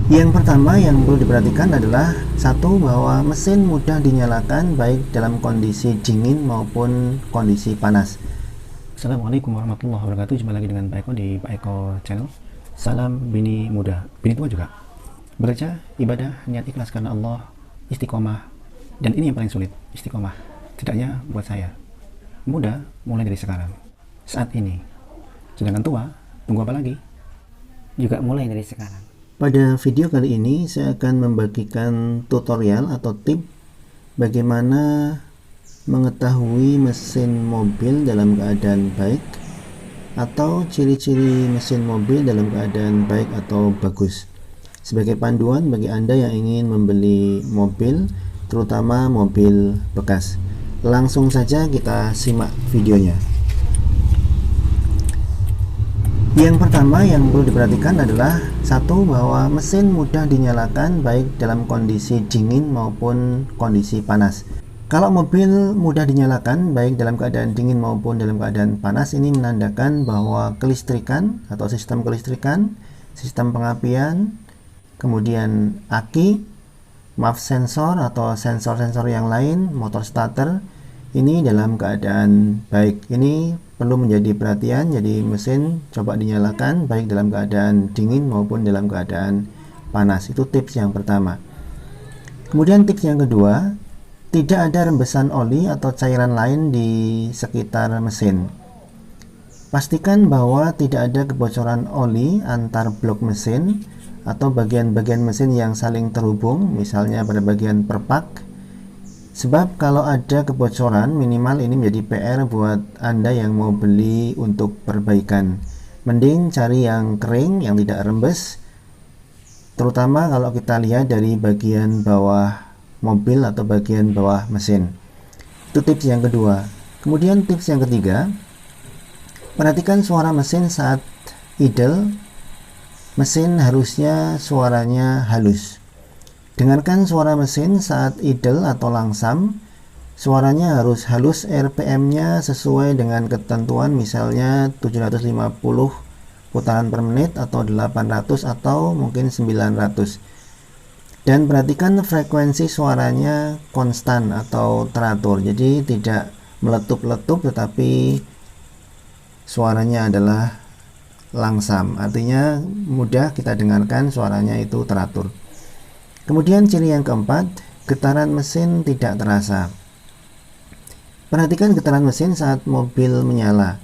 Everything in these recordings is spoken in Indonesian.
Yang pertama yang perlu diperhatikan adalah satu, bahwa mesin mudah dinyalakan baik dalam kondisi dingin maupun kondisi panas. Assalamualaikum warahmatullahi wabarakatuh. Jumpa lagi dengan Pak Eko di Pak Eko Channel. Salam bini muda, bini tua juga. Bekerja, ibadah, niat ikhlas karena Allah, istiqomah. Dan ini yang paling sulit, istiqomah. Tidaknya buat saya. Muda, mulai dari sekarang. Saat ini. Sedangkan tua, tunggu apa lagi? Juga mulai dari sekarang. Pada video kali ini saya akan membagikan tutorial atau tip bagaimana mengetahui mesin mobil dalam keadaan baik atau ciri-ciri mesin mobil dalam keadaan baik atau bagus, sebagai panduan bagi Anda yang ingin membeli mobil, terutama mobil bekas. Langsung saja kita simak videonya. Yang pertama yang perlu diperhatikan adalah satu, bahwa mesin mudah dinyalakan baik dalam kondisi dingin maupun kondisi panas. Kalau mobil mudah dinyalakan baik dalam keadaan dingin maupun dalam keadaan panas, ini menandakan bahwa kelistrikan atau sistem kelistrikan, sistem pengapian, kemudian aki, sensor atau sensor-sensor yang lain, motor starter, ini dalam keadaan baik. Ini perlu menjadi perhatian, jadi mesin coba dinyalakan baik dalam keadaan dingin maupun dalam keadaan panas. Itu tips yang pertama. Kemudian tips yang kedua, tidak ada rembesan oli atau cairan lain di sekitar mesin. Pastikan bahwa tidak ada kebocoran oli antar blok mesin atau bagian-bagian mesin yang saling terhubung, misalnya pada bagian perpak. Sebab kalau ada kebocoran, minimal ini menjadi PR buat Anda yang mau beli untuk perbaikan. Mending cari yang kering, yang tidak rembes, terutama kalau kita lihat dari bagian bawah mobil atau bagian bawah mesin. Itu tips yang kedua. Kemudian tips yang ketiga, perhatikan suara mesin saat idle. Mesin harusnya suaranya halus. Dengarkan suara mesin saat idle atau langsam. Suaranya harus halus, RPM-nya sesuai dengan ketentuan, misalnya 750 putaran per menit atau 800 atau mungkin 900. Dan perhatikan frekuensi suaranya konstan atau teratur, jadi tidak meletup-letup tetapi suaranya adalah langsam, artinya mudah kita dengarkan, suaranya itu teratur. Kemudian ciri yang keempat, getaran mesin tidak terasa. Perhatikan getaran mesin saat mobil menyala.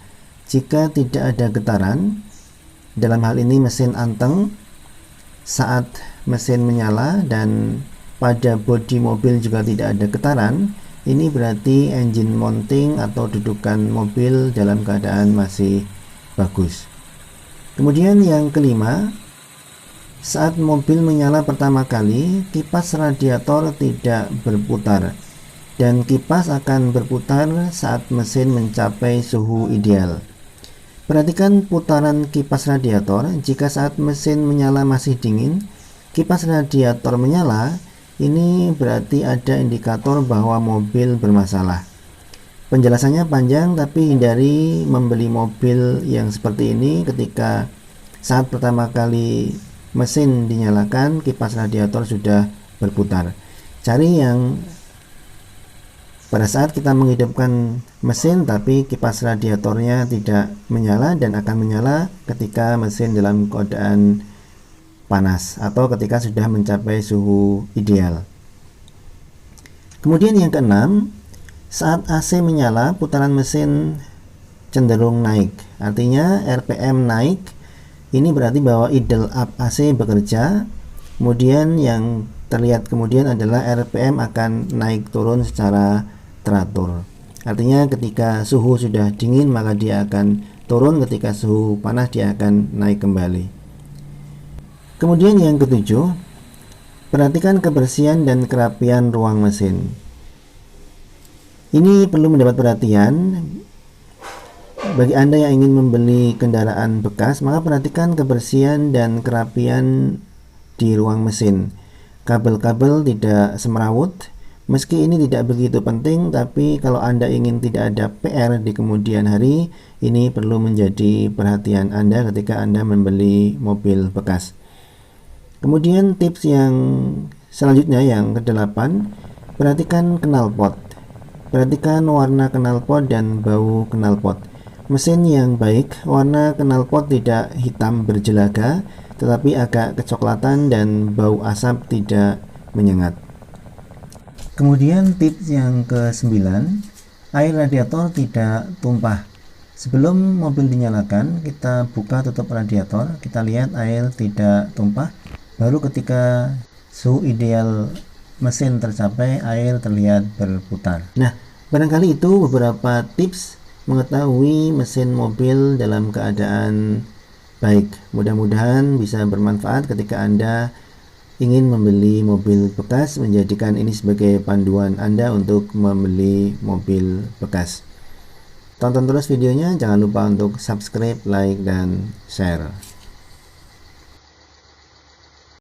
Jika tidak ada getaran, dalam hal ini mesin anteng, saat mesin menyala dan pada bodi mobil juga tidak ada getaran, ini berarti engine mounting atau dudukan mobil dalam keadaan masih bagus. Kemudian yang kelima, saat mobil menyala pertama kali, kipas radiator tidak berputar, dan kipas akan berputar saat mesin mencapai suhu ideal. Perhatikan putaran kipas radiator. Jika saat mesin menyala masih dingin, kipas radiator menyala, ini berarti ada indikator bahwa mobil bermasalah. Penjelasannya panjang, tapi hindari membeli mobil yang seperti ini ketika saat pertama kali mesin dinyalakan, kipas radiator sudah berputar. Cari yang pada saat kita menghidupkan mesin tapi kipas radiatornya tidak menyala dan akan menyala ketika mesin dalam keadaan panas atau ketika sudah mencapai suhu ideal. Kemudian yang keenam, saat AC menyala, putaran mesin cenderung naik. Artinya RPM naik. Ini berarti bahwa idle up AC bekerja. Kemudian yang terlihat kemudian adalah RPM akan naik turun secara teratur. Artinya ketika suhu sudah dingin maka dia akan turun, ketika suhu panas dia akan naik kembali. Kemudian yang ketujuh, perhatikan kebersihan dan kerapian ruang mesin. Ini perlu mendapat perhatian. Bagi Anda yang ingin membeli kendaraan bekas, maka perhatikan kebersihan dan kerapian di ruang mesin. Kabel-kabel tidak semerawut. Meski ini tidak begitu penting, tapi kalau Anda ingin tidak ada PR di kemudian hari, ini perlu menjadi perhatian Anda ketika Anda membeli mobil bekas. Kemudian tips yang selanjutnya yang ke-8, perhatikan knalpot. Perhatikan warna knalpot dan bau knalpot. Mesin yang baik, warna knalpot tidak hitam berjelaga, tetapi agak kecoklatan dan bau asap tidak menyengat. Kemudian tips yang ke-9, air radiator tidak tumpah. Sebelum mobil dinyalakan, kita buka tutup radiator, kita lihat air tidak tumpah. Baru ketika suhu ideal mesin tercapai, air terlihat berputar. Nah, barangkali itu beberapa tips mengetahui mesin mobil dalam keadaan baik. Mudah-mudahan bisa bermanfaat ketika Anda ingin membeli mobil bekas, menjadikan ini sebagai panduan Anda untuk membeli mobil bekas. Tonton terus videonya, jangan lupa untuk subscribe, like, dan share.